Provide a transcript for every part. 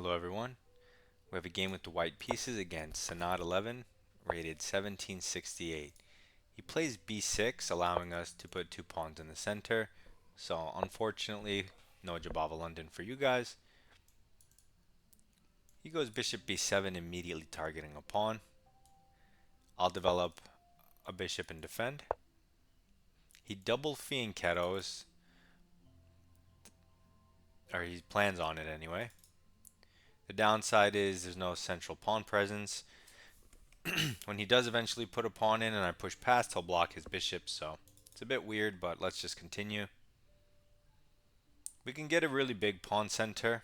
Hello everyone. We have a game with the white pieces against Sanad 11, rated 1768. He plays b6, allowing us to put two pawns in the center. So unfortunately, no Jabava London for you guys. He goes bishop b7, immediately targeting a pawn. I'll develop a bishop and defend. He double fianchettos, or he plans on it anyway. The downside is there's no central pawn presence. When he does eventually put a pawn in and I push past, he'll block his bishop, so it's a bit weird, but let's just continue. We can get a really big pawn center.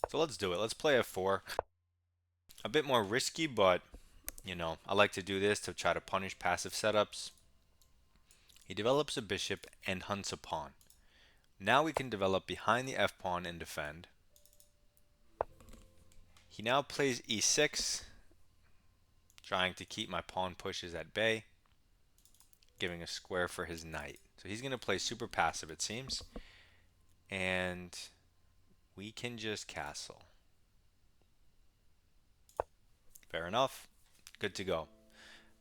So let's do it. Let's play f4. A bit more risky, but I like to do this to try to punish passive setups. He develops a bishop and hunts a pawn. Now we can develop behind the f pawn and defend. He now plays e6, trying to keep my pawn pushes at bay, giving a square for his knight. So he's going to play super passive, it seems. And we can just castle. Fair enough. Good to go.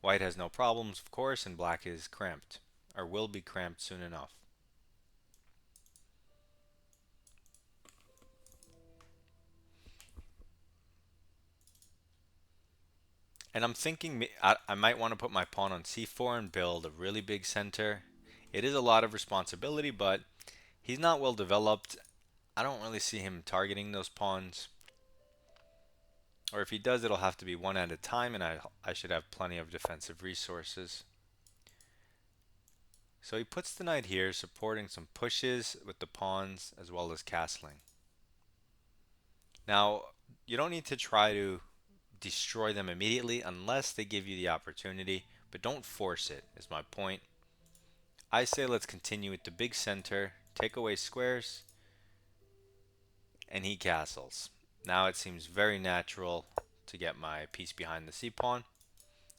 White has no problems, of course, and black is cramped, or will be cramped soon enough. And I'm thinking I might want to put my pawn on c4 and build a really big center. It is a lot of responsibility, but he's not well developed. I don't really see him targeting those pawns. Or if he does, it'll have to be one at a time, and I should have plenty of defensive resources. So he puts the knight here, supporting some pushes with the pawns as well as castling. Now, you don't need to try to destroy them immediately unless they give you the opportunity, but don't force it, is my point. I say let's continue with the big center, take away squares, and he castles. Now it seems very natural to get my piece behind the c-pawn,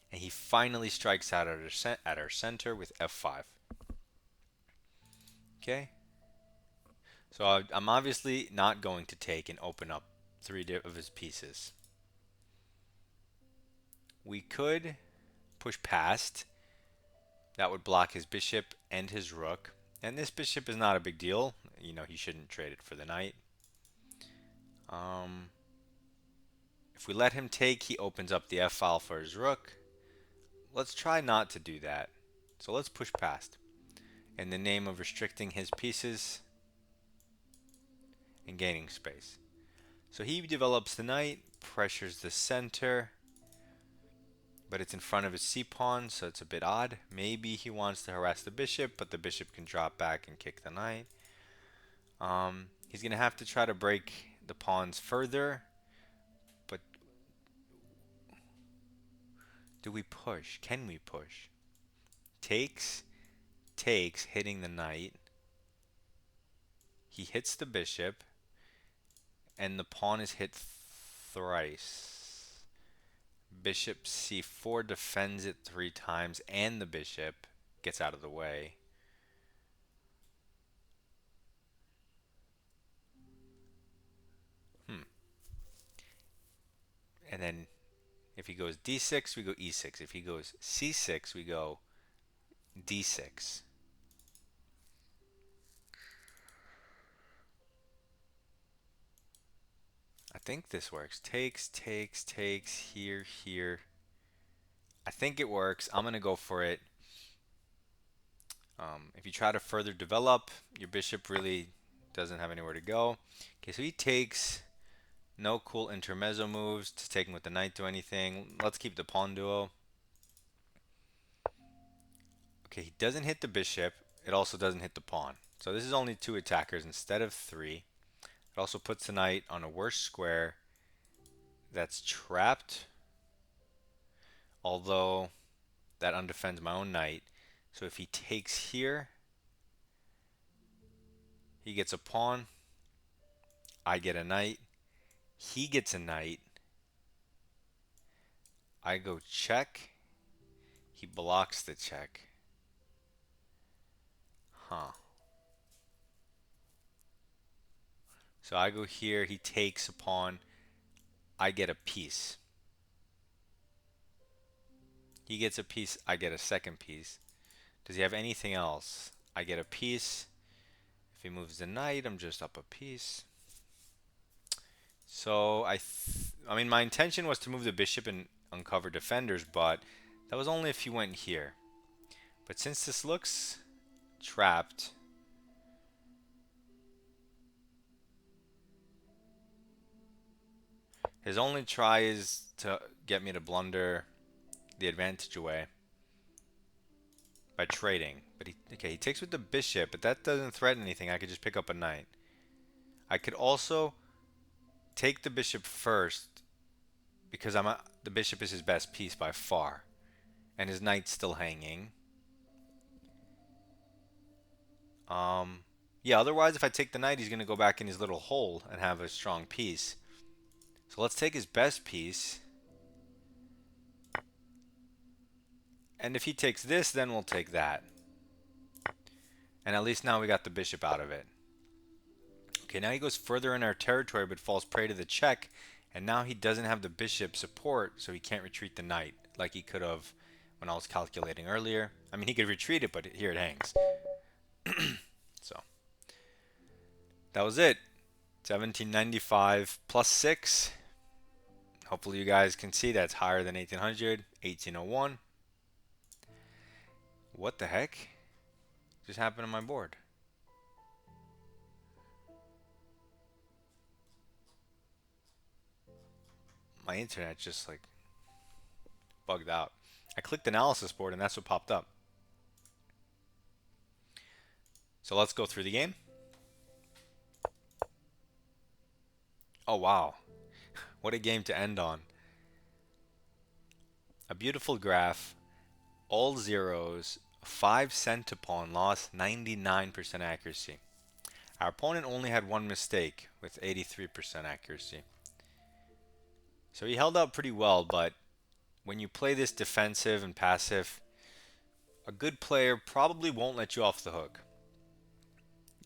and he finally strikes out at our center with f5. Okay, so I'm obviously not going to take and open up three of his pieces. We could push past. That would block his bishop and his rook. And this bishop is not a big deal. He shouldn't trade it for the knight. If we let him take, he opens up the f-file for his rook. Let's try not to do that. So let's push past. In the name of restricting his pieces and gaining space. So he develops the knight, pressures the center, but it's in front of his c-pawn, so it's a bit odd. Maybe he wants to harass the bishop, but the bishop can drop back and kick the knight. He's going to have to try to break the pawns further, but do we push? Can we push? Takes, hitting the knight. He hits the bishop, and the pawn is hit thrice. Bishop c4 defends it 3 times, and the bishop gets out of the way. And then if he goes d6, we go e6. If he goes c6, we go d6. I think this works. Takes, here, here. I think it works. I'm going to go for it. If you try to further develop, your bishop really doesn't have anywhere to go. Okay, so he takes. No cool intermezzo moves to take him with the knight to anything. Let's keep the pawn duo. Okay, he doesn't hit the bishop. It also doesn't hit the pawn. So this is only 2 attackers instead of 3. It also puts the knight on a worse square that's trapped, although that undefends my own knight. So if he takes here, he gets a pawn. I get a knight. He gets a knight. I go check. He blocks the check. Huh. So I go here, he takes a pawn, I get a piece. He gets a piece, I get a second piece. Does he have anything else? I get a piece. If he moves the knight, I'm just up a piece. So I mean, my intention was to move the bishop and uncover defenders, but that was only if he went here. But since this looks trapped, his only try is to get me to blunder the advantage away by trading. But okay, he takes with the bishop, but that doesn't threaten anything. I could just pick up a knight. I could also take the bishop first because the bishop is his best piece by far, and his knight's still hanging. Yeah, otherwise if I take the knight, he's going to go back in his little hole and have a strong piece. So let's take his best piece. And if he takes this, then we'll take that. And at least now we got the bishop out of it. Okay, now he goes further in our territory but falls prey to the check. And now he doesn't have the bishop support, so he can't retreat the knight like he could have when I was calculating earlier. I mean, he could retreat it, but here it hangs. So that was it. 1795 plus 6. Hopefully you guys can see that's higher than 1800. 1801. What the heck just happened on my board? My internet just like bugged out. I clicked analysis board and that's what popped up. So let's go through the game. Oh wow, what a game to end on. A beautiful graph, all zeros, 5 cent to pawn loss, 99% accuracy. Our opponent only had one mistake with 83% accuracy. So he held up pretty well, but when you play this defensive and passive, a good player probably won't let you off the hook.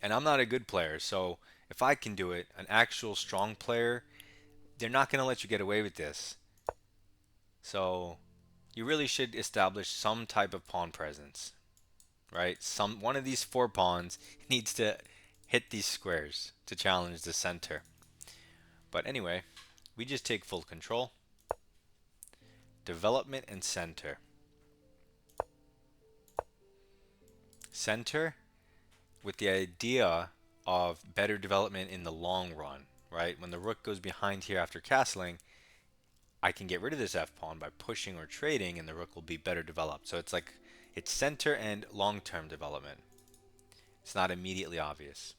And I'm not a good player, so if I can do it, an actual strong player, they're not going to let you get away with this. So you really should establish some type of pawn presence, right? One of these 4 pawns needs to hit these squares to challenge the center. But anyway, we just take full control. Development and center. Center with the idea of better development in the long run, right? When the rook goes behind here after castling, I can get rid of this f-pawn by pushing or trading and the rook will be better developed. So it's like, it's center and long-term development. It's not immediately obvious.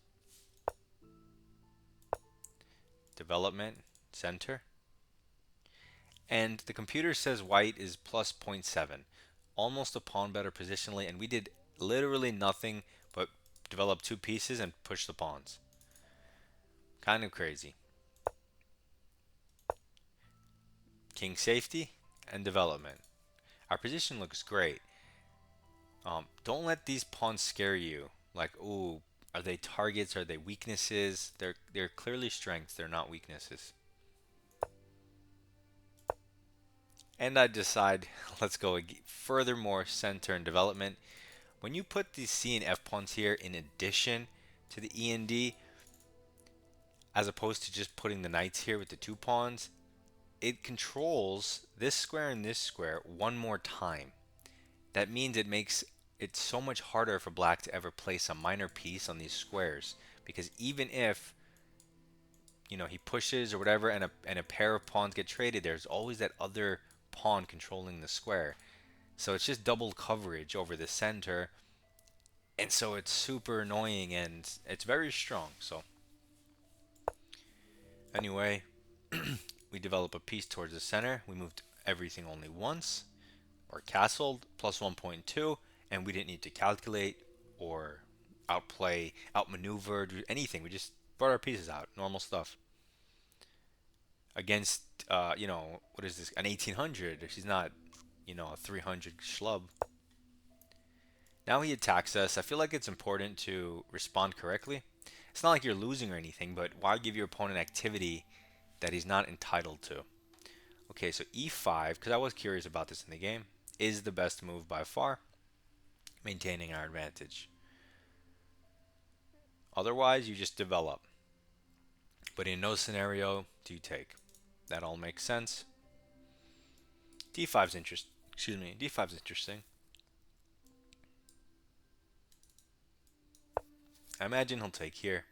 Development, center. And the computer says white is plus 0.7. Almost a pawn better positionally, and we did literally nothing but develop 2 pieces and push the pawns. Kind of crazy. King safety and development. Our position looks great. Don't let these pawns scare you. Like, ooh, are they targets? Are they weaknesses? They're clearly strengths. They're not weaknesses. And I decide, let's go furthermore center and development. When you put these C and F pawns here in addition to the E and D, as opposed to just putting the knights here with the 2 pawns, it controls this square and this square one more time. That means it makes it so much harder for black to ever place a minor piece on these squares, because even if, you know, he pushes or whatever and a pair of pawns get traded, there's always that other pawn controlling the square. So it's just double coverage over the center, and so it's super annoying and it's very strong. So anyway, we develop a piece towards the center. We moved everything only once, or castled, plus 1.2, and we didn't need to calculate or outplay, outmaneuver, do anything. We just brought our pieces out, normal stuff. Against, you know, what is this, an 1800? She's not, you know, a 300 schlub. Now he attacks us. I feel like it's important to respond correctly. It's not like you're losing or anything, but why give your opponent activity that he's not entitled to? Okay, so e5, because I was curious about this in the game, is the best move by far, maintaining our advantage. Otherwise, you just develop. But in no scenario do you take. That all makes sense. D5's interest. Excuse me. D5's interesting. I imagine he'll take here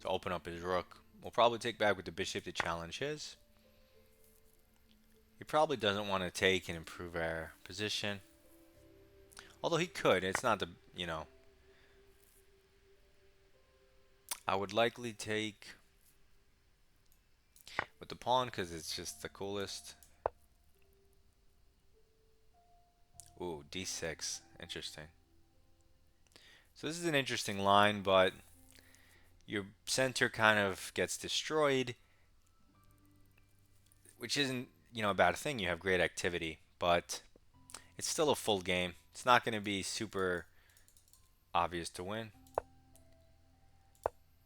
to open up his rook. We'll probably take back with the bishop to challenge his. He probably doesn't want to take and improve our position. Although he could. It's not the, you know. I would likely take with the pawn because it's just the coolest. Ooh, d6. Interesting. So this is an interesting line, but your center kind of gets destroyed, which isn't, a bad thing. You have great activity, but it's still a full game. It's not going to be super obvious to win.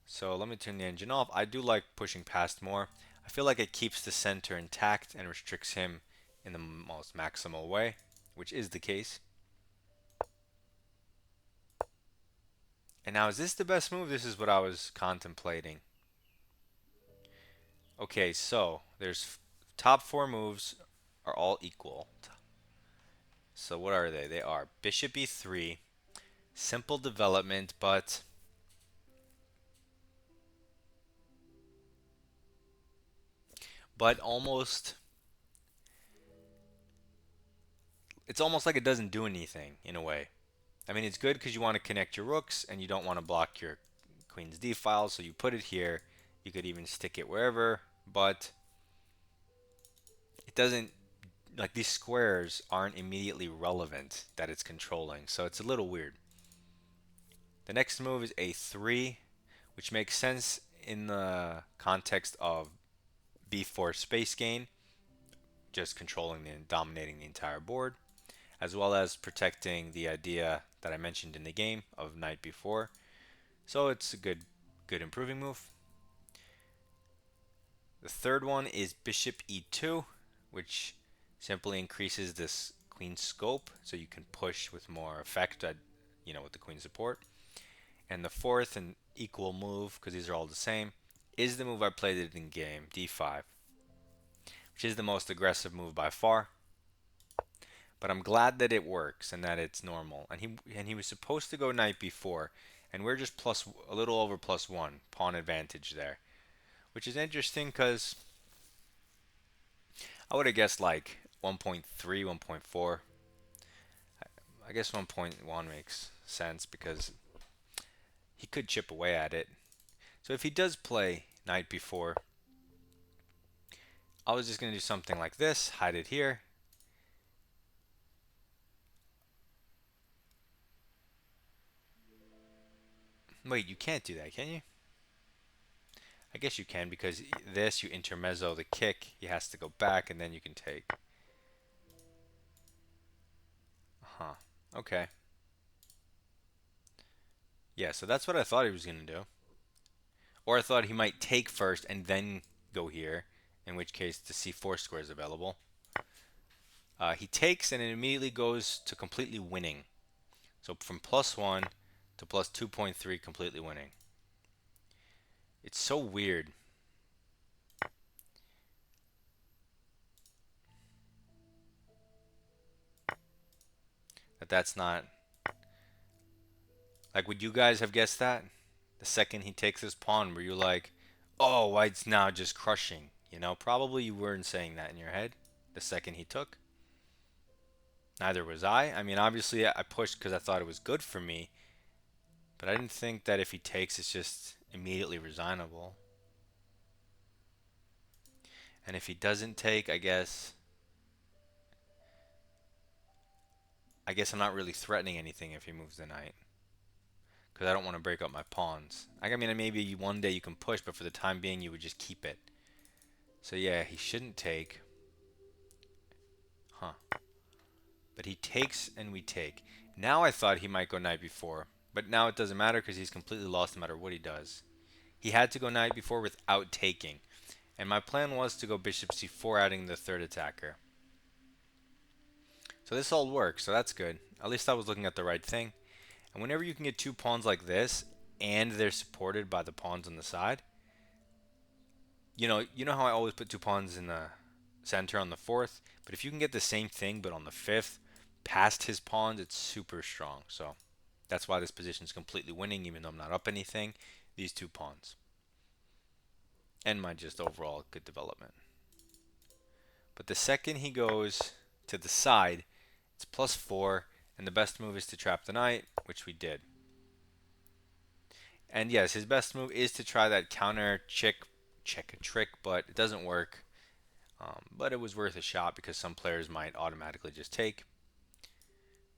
So let me turn the engine off. I do like pushing past more. I feel like it keeps the center intact and restricts him in the most maximal way, which is the case. And now, is this the best move? This is what I was contemplating. Okay, so there's top four moves are all equal. So what are they? They are bishop e3, simple development, but almost it's almost like it doesn't do anything in a way. I mean, it's good because you want to connect your rooks and you don't want to block your queen's d file, so you put it here. You could even stick it wherever, but it doesn't, like, these squares aren't immediately relevant that it's controlling, so it's a little weird. The next move is a3, which makes sense in the context of b4 space gain, just controlling and dominating the entire board, as well as protecting the idea that I mentioned in the game of knight b4. So it's a good improving move. The third one is bishop e2, which simply increases this queen scope, so you can push with more effect at, with the queen support. And the fourth and equal move, because these are all the same, is the move I played it in game, d5, which is the most aggressive move by far. But I'm glad that it works and that it's normal. And he was supposed to go knight b4, and we're just a little over +1 pawn advantage there, which is interesting because I would have guessed like 1.3, 1.4. I guess 1.1 makes sense because he could chip away at it. So if he does play knight b4, I was just going to do something like this, hide it here. Wait, you can't do that, can you? I guess you can, because this, you intermezzo the kick, he has to go back, and then you can take. Huh. Okay. Yeah, so that's what I thought he was going to do. Or I thought he might take first and then go here, in which case the c4 square is available. He takes and it immediately goes to completely winning. So from +1 to +2.3, completely winning. It's so weird. That's not... Like, would you guys have guessed that? The second he takes his pawn, were you like, oh, White's now just crushing? Probably you weren't saying that in your head the second he took. Neither was I. I mean, obviously I pushed because I thought it was good for me, but I didn't think that if he takes, it's just immediately resignable. And if he doesn't take, I guess I'm not really threatening anything if he moves the knight, because I don't want to break up my pawns. I mean, maybe one day you can push, but for the time being, you would just keep it. So yeah, he shouldn't take. Huh. But he takes and we take. Now I thought he might go knight b4, But now it doesn't matter because he's completely lost no matter what he does. He had to go knight before without taking. And my plan was to go bishop c4, adding the third attacker. So this all works, so that's good. At least I was looking at the right thing. And whenever you can get two pawns like this, and they're supported by the pawns on the side, you know how I always put two pawns in the center on the fourth, but if you can get the same thing but on the fifth, past his pawns, it's super strong. So that's why this position is completely winning, even though I'm not up anything. These two pawns. And my just overall good development. But the second he goes to the side, it's +4, and the best move is to trap the knight, which we did. And yes, his best move is to try that counter check trick, but it doesn't work. But it was worth a shot because some players might automatically just take.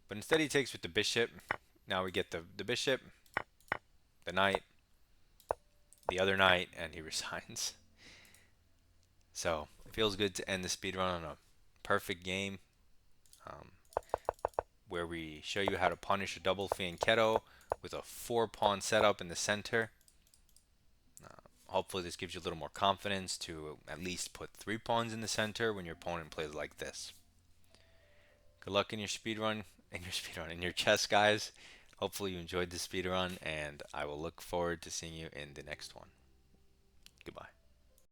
But instead he takes with the bishop. Now we get the bishop, the knight, the other knight, and he resigns. So it feels good to end the speedrun on a perfect game, um, where we show you how to punish a double fianchetto with a 4-pawn setup in the center. Hopefully this gives you a little more confidence to at least put 3 pawns in the center when your opponent plays like this. Good luck in your speedrun, in your chess, guys. Hopefully you enjoyed the speedrun, and I will look forward to seeing you in the next one. Goodbye.